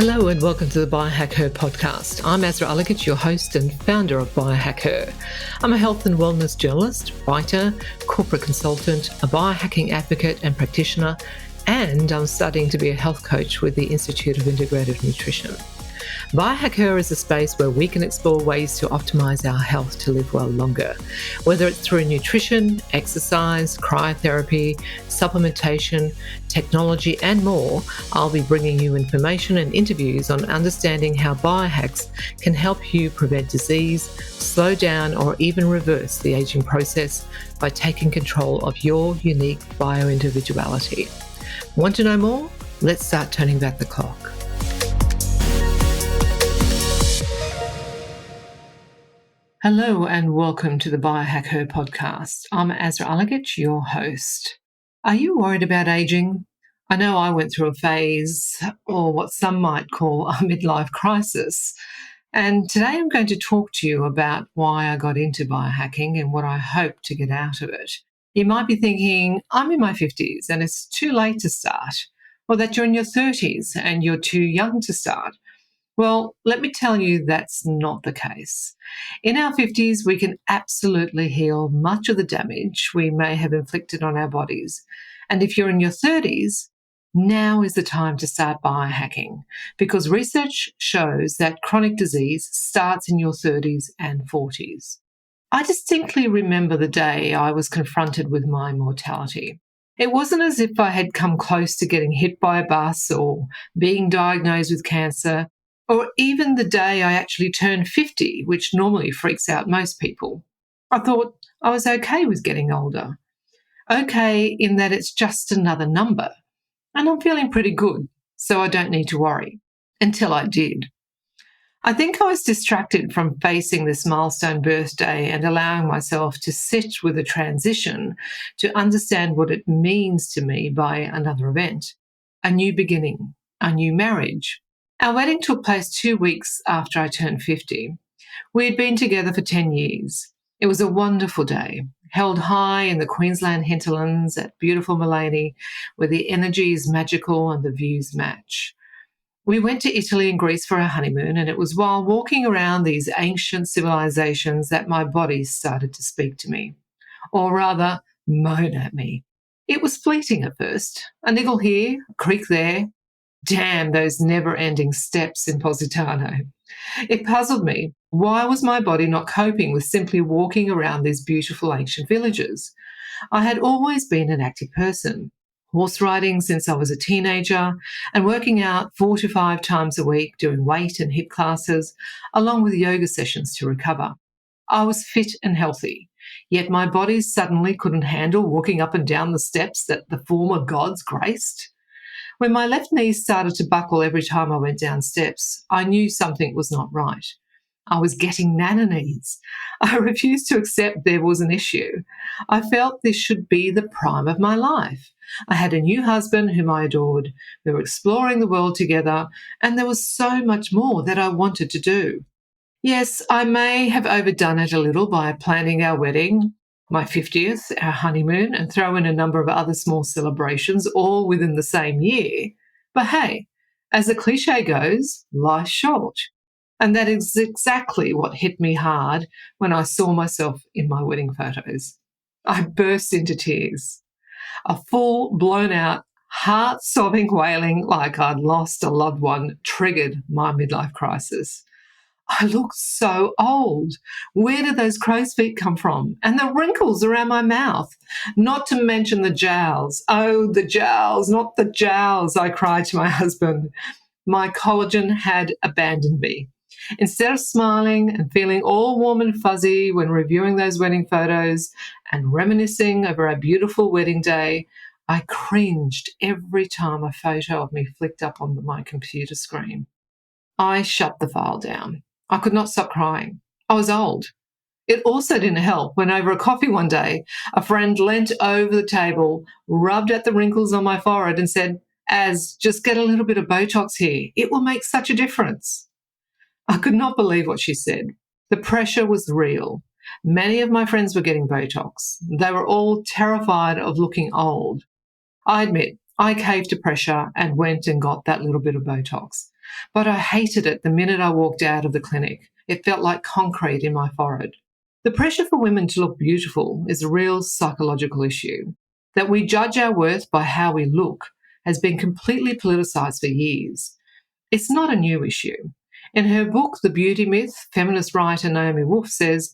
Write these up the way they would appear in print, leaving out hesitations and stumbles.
Hello and welcome to the Biohack Her podcast. I'm Azra Aligic, your host and founder of Biohack Her. I'm a health and wellness journalist, writer, corporate consultant, a biohacking advocate and practitioner, and I'm studying to be a health coach with the Institute of Integrative Nutrition. Biohack Her is a space where we can explore ways to optimize our health to live well longer. Whether it's through nutrition, exercise, cryotherapy, supplementation, technology, and more, I'll be bringing you information and interviews on understanding how biohacks can help you prevent disease, slow down, or even reverse the aging process by taking control of your unique bio-individuality. Want to know more? Let's start turning back the clock. Hello and welcome to the Biohack Her podcast. I'm Azra Aligic, your host. Are you worried about aging? I know I went through a phase, or what some might call a midlife crisis. And today I'm going to talk to you about why I got into biohacking and what I hope to get out of it. You might be thinking, I'm in my 50s and it's too late to start, or that you're in your 30s and you're too young to start. Well, let me tell you that's not the case. In our 50s, we can absolutely heal much of the damage we may have inflicted on our bodies. And if you're in your 30s, now is the time to start biohacking, because research shows that chronic disease starts in your 30s and 40s. I distinctly remember the day I was confronted with my mortality. It wasn't as if I had come close to getting hit by a bus or being diagnosed with cancer, or even the day I actually turned 50, which normally freaks out most people. I thought I was okay with getting older. Okay in that it's just another number. And I'm feeling pretty good, so I don't need to worry. Until I did. I think I was distracted from facing this milestone birthday and allowing myself to sit with a transition to understand what it means to me by another event. A new beginning, a new marriage. Our wedding took place 2 weeks after I turned 50. We had been together for 10 years. It was a wonderful day, held high in the Queensland hinterlands at beautiful Mullaney, where the energy is magical and the views match. We went to Italy and Greece for our honeymoon, and it was while walking around these ancient civilizations that my body started to speak to me, or rather, moan at me. It was fleeting at first, a niggle here, a creak there. Damn those never-ending steps in Positano. It puzzled me. Why was my body not coping with simply walking around these beautiful ancient villages? I had always been an active person, horse riding since I was a teenager and working out 4 to 5 times a week, doing weight and HIIT classes, along with yoga sessions to recover. I was fit and healthy, yet my body suddenly couldn't handle walking up and down the steps that the former gods graced. When my left knee started to buckle every time I went down steps, I knew something was not right. I was getting nana knees. I refused to accept there was an issue. I felt this should be the prime of my life. I had a new husband whom I adored. We were exploring the world together, and there was so much more that I wanted to do. Yes, I may have overdone it a little by planning our wedding, my 50th, our honeymoon, and throw in a number of other small celebrations, all within the same year. But hey, as the cliche goes, life's short. And that is exactly what hit me hard when I saw myself in my wedding photos. I burst into tears. A full, blown-out, heart-sobbing wailing like I'd lost a loved one triggered my midlife crisis. I looked so old. Where did those crow's feet come from? And the wrinkles around my mouth. Not to mention the jowls. Oh, the jowls, not the jowls, I cried to my husband. My collagen had abandoned me. Instead of smiling and feeling all warm and fuzzy when reviewing those wedding photos and reminiscing over our beautiful wedding day, I cringed every time a photo of me flicked up on my computer screen. I shut the file down. I could not stop crying. I was old. It also didn't help when over a coffee one day, a friend leant over the table, rubbed at the wrinkles on my forehead and said, just get a little bit of Botox here. It will make such a difference. I could not believe what she said. The pressure was real. Many of my friends were getting Botox. They were all terrified of looking old. I admit, I caved to pressure and went and got that little bit of Botox. but I hated it the minute I walked out of the clinic. It felt like concrete in my forehead. The pressure for women to look beautiful is a real psychological issue. That we judge our worth by how we look has been completely politicized for years. It's not a new issue. In her book, The Beauty Myth, feminist writer Naomi Wolf says,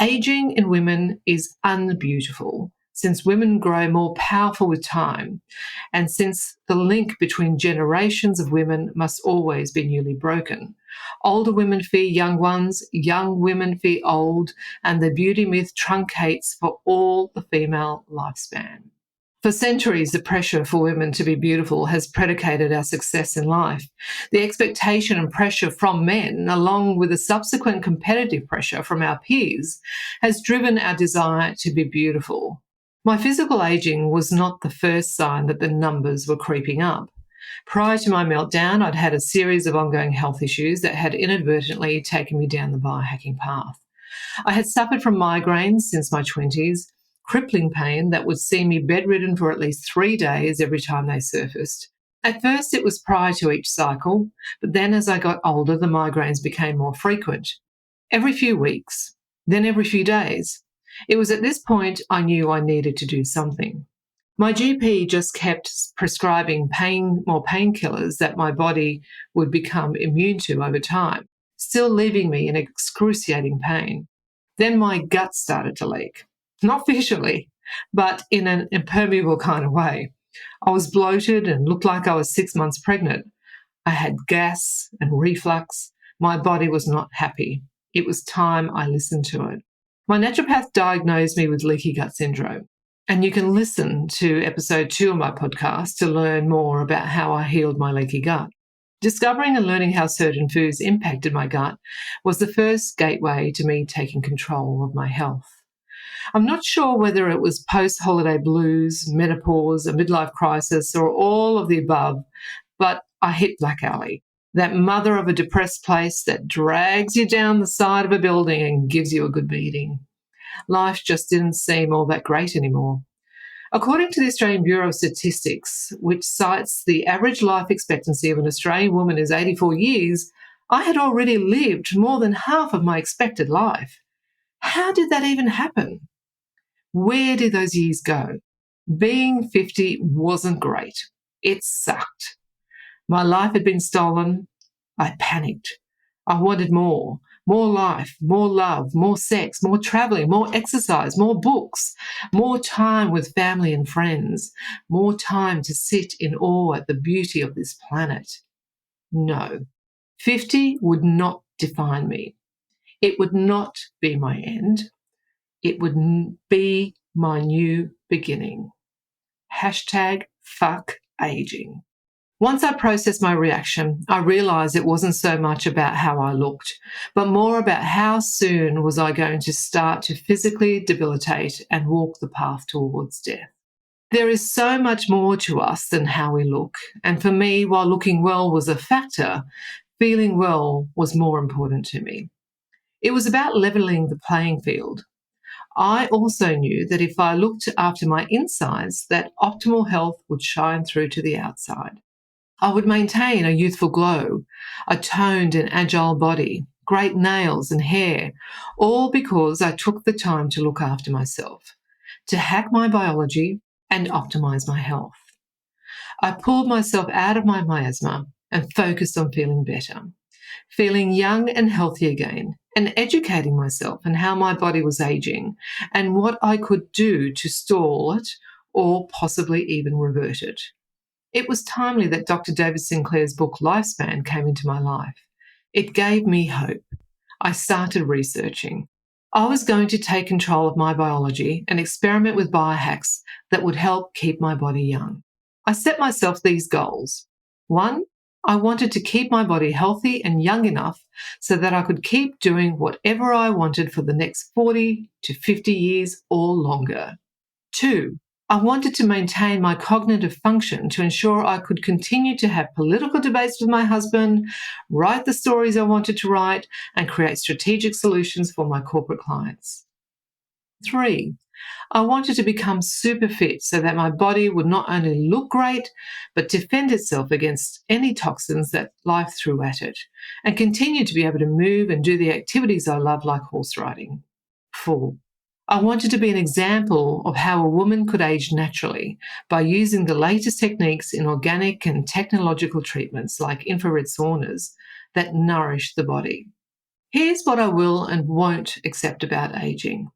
aging in women is unbeautiful since women grow more powerful with time and since the link between generations of women must always be newly broken. Older women fear young women fear old, and the beauty myth truncates for all the female lifespan. For centuries, the pressure for women to be beautiful has predicated our success in life. The expectation and pressure from men, along with the subsequent competitive pressure from our peers, has driven our desire to be beautiful. My physical aging was not the first sign that the numbers were creeping up. Prior to my meltdown, I'd had a series of ongoing health issues that had inadvertently taken me down the biohacking path. I had suffered from migraines since my 20s, crippling pain that would see me bedridden for at least 3 days every time they surfaced. At first, it was prior to each cycle, but then as I got older, the migraines became more frequent. Every few weeks, then every few days. It was at this point I knew I needed to do something. My GP just kept prescribing more painkillers that my body would become immune to over time, still leaving me in excruciating pain. Then my gut started to leak. Not visually, but in an impermeable kind of way. I was bloated and looked like I was 6 months pregnant. I had gas and reflux. My body was not happy. It was time I listened to it. My naturopath diagnosed me with leaky gut syndrome. And you can listen to episode 2 of my podcast to learn more about how I healed my leaky gut. Discovering and learning how certain foods impacted my gut was the first gateway to me taking control of my health. I'm not sure whether it was post-holiday blues, menopause, a midlife crisis, or all of the above, but I hit Black Alley, that mother of a depressed place that drags you down the side of a building and gives you a good beating. Life just didn't seem all that great anymore. According to the Australian Bureau of Statistics, which cites the average life expectancy of an Australian woman is 84 years, I had already lived more than half of my expected life. How did that even happen? Where did those years go? Being 50 wasn't great. It sucked. My life had been stolen. I panicked. I wanted more. More life, more love, more sex, more traveling, more exercise, more books, more time with family and friends, more time to sit in awe at the beauty of this planet. No, 50 would not define me. It would not be my end. It would be my new beginning. #fuck aging. Once I processed my reaction, I realized it wasn't so much about how I looked, but more about how soon was I going to start to physically debilitate and walk the path towards death. There is so much more to us than how we look, and for me, while looking well was a factor, feeling well was more important to me. It was about leveling the playing field. I also knew that if I looked after my insides, that optimal health would shine through to the outside. I would maintain a youthful glow, a toned and agile body, great nails and hair, all because I took the time to look after myself, to hack my biology and optimize my health. I pulled myself out of my miasma and focused on feeling better, feeling young and healthy again, and educating myself on how my body was aging and what I could do to stall it or possibly even revert it. It was timely that Dr. David Sinclair's book Lifespan came into my life. It gave me hope. I started researching. I was going to take control of my biology and experiment with biohacks that would help keep my body young. I set myself these goals. 1, I wanted to keep my body healthy and young enough so that I could keep doing whatever I wanted for the next 40 to 50 years or longer. 2, I wanted to maintain my cognitive function to ensure I could continue to have political debates with my husband, write the stories I wanted to write, and create strategic solutions for my corporate clients. 3, I wanted to become super fit so that my body would not only look great, but defend itself against any toxins that life threw at it, and continue to be able to move and do the activities I love, like horse riding. 4. I wanted to be an example of how a woman could age naturally by using the latest techniques in organic and technological treatments like infrared saunas that nourish the body. Here's what I will and won't accept about aging.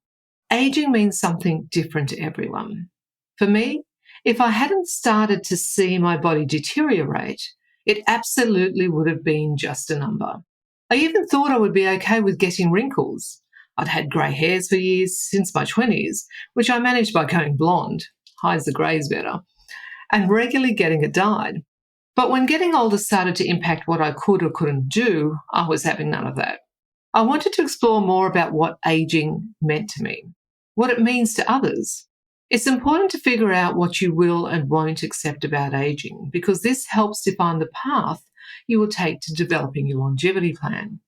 Aging means something different to everyone. For me, if I hadn't started to see my body deteriorate, it absolutely would have been just a number. I even thought I would be okay with getting wrinkles. I'd had grey hairs for years, since my 20s, which I managed by going blonde, hides the greys better, and regularly getting it dyed. But when getting older started to impact what I could or couldn't do, I was having none of that. I wanted to explore more about what aging meant to me, what it means to others. It's important to figure out what you will and won't accept about aging, because this helps define the path you will take to developing your longevity plan.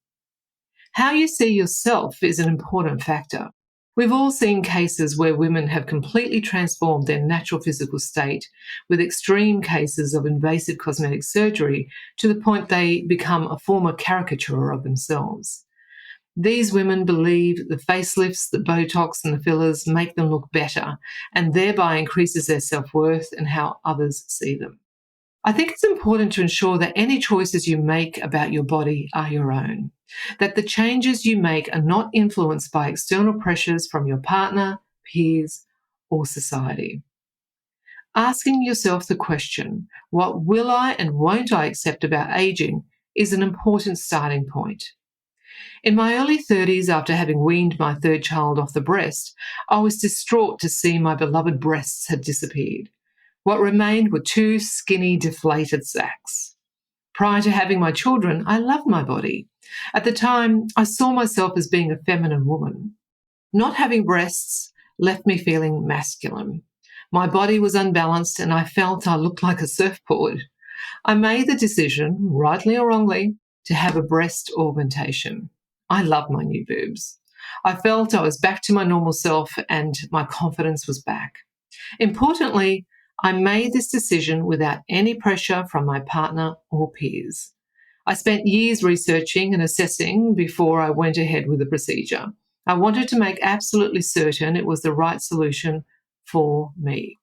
How you see yourself is an important factor. We've all seen cases where women have completely transformed their natural physical state, with extreme cases of invasive cosmetic surgery to the point they become a former caricature of themselves. These women believe the facelifts, the Botox, and the fillers make them look better, and thereby increases their self-worth and how others see them. I think it's important to ensure that any choices you make about your body are your own, that the changes you make are not influenced by external pressures from your partner, peers, or society. Asking yourself the question, what will I and won't I accept about aging, is an important starting point. In my early 30s, after having weaned my third child off the breast, I was distraught to see my beloved breasts had disappeared. What remained were two skinny, deflated sacs. Prior to having my children, I loved my body. At the time, I saw myself as being a feminine woman. Not having breasts left me feeling masculine. My body was unbalanced and I felt I looked like a surfboard. I made the decision, rightly or wrongly, to have a breast augmentation. I love my new boobs. I felt I was back to my normal self and my confidence was back. Importantly, I made this decision without any pressure from my partner or peers. I spent years researching and assessing before I went ahead with the procedure. I wanted to make absolutely certain it was the right solution for me.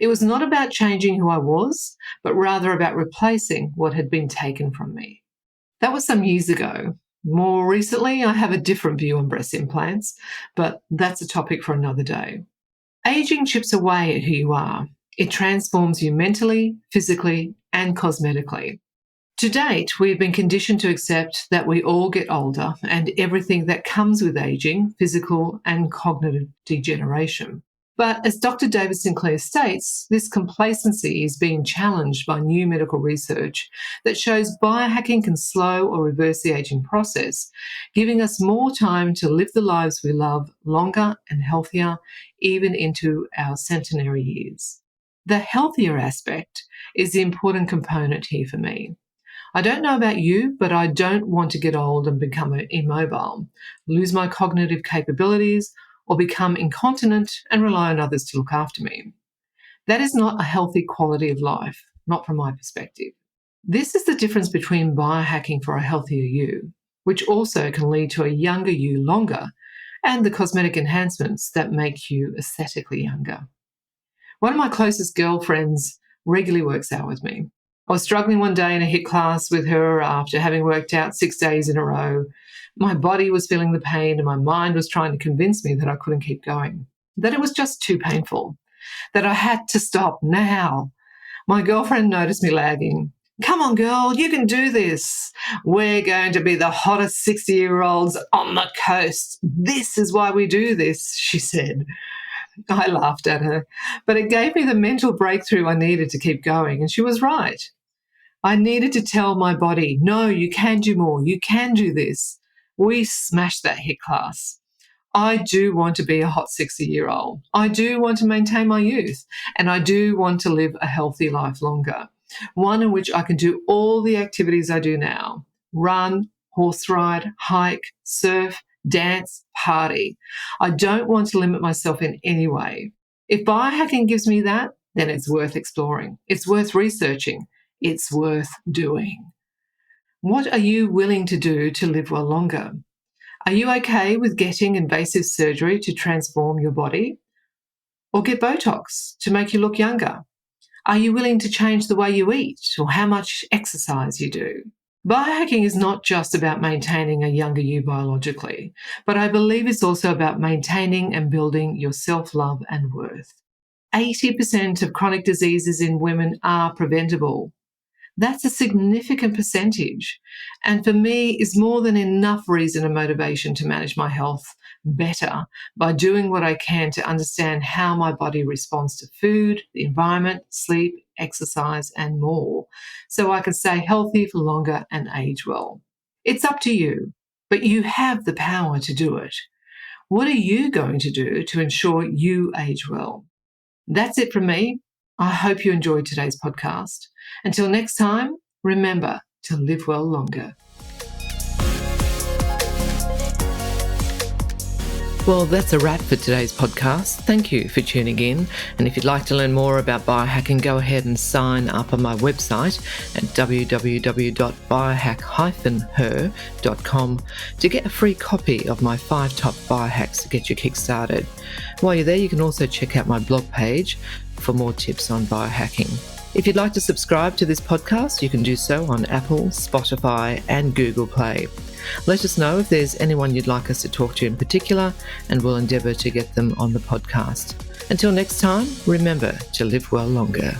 It was not about changing who I was, but rather about replacing what had been taken from me. That was some years ago. More recently, I have a different view on breast implants, but that's a topic for another day. Aging chips away at who you are. It transforms you mentally, physically, and cosmetically. To date, we've been conditioned to accept that we all get older and everything that comes with aging, physical and cognitive degeneration. But as Dr. David Sinclair states, this complacency is being challenged by new medical research that shows biohacking can slow or reverse the aging process, giving us more time to live the lives we love longer and healthier, even into our centenary years. The healthier aspect is the important component here for me. I don't know about you, but I don't want to get old and become immobile, lose my cognitive capabilities, or become incontinent and rely on others to look after me. That is not a healthy quality of life, not from my perspective. This is the difference between biohacking for a healthier you, which also can lead to a younger you longer, and the cosmetic enhancements that make you aesthetically younger. One of my closest girlfriends regularly works out with me. I was struggling one day in a HIIT class with her after having worked out 6 days in a row. My body was feeling the pain and my mind was trying to convince me that I couldn't keep going, that it was just too painful, that I had to stop now. My girlfriend noticed me lagging. "Come on, girl, you can do this. We're going to be the hottest 60-year-olds on the coast. This is why we do this," she said. I laughed at her, but it gave me the mental breakthrough I needed to keep going, and she was right. I needed to tell my body, no, you can do more, you can do this. We smashed that HIIT class. I do want to be a hot 60-year-old. I do want to maintain my youth, and I do want to live a healthy life longer, one in which I can do all the activities I do now: run, horse ride, hike, surf, dance, party. I don't want to limit myself in any way. If biohacking gives me that, then it's worth exploring. It's worth researching. It's worth doing. What are you willing to do to live well longer? Are you okay with getting invasive surgery to transform your body? Or get Botox to make you look younger? Are you willing to change the way you eat or how much exercise you do? Biohacking is not just about maintaining a younger you biologically, but I believe it's also about maintaining and building your self-love and worth. 80% of chronic diseases in women are preventable. That's a significant percentage, and for me is more than enough reason and motivation to manage my health better by doing what I can to understand how my body responds to food, the environment, sleep, exercise, and more, so I can stay healthy for longer and age well. It's up to you, but you have the power to do it. What are you going to do to ensure you age well? That's it from me. I hope you enjoyed today's podcast. Until next time, remember to live well longer. Well, that's a wrap for today's podcast. Thank you for tuning in. And if you'd like to learn more about biohacking, go ahead and sign up on my website at www.biohack-her.com to get a free copy of my 5 top biohacks to get you kick-started. While you're there, you can also check out my blog page for more tips on biohacking. If you'd like to subscribe to this podcast, you can do so on Apple, Spotify, and Google Play. Let us know if there's anyone you'd like us to talk to in particular, and we'll endeavour to get them on the podcast. Until next time, remember to live well longer.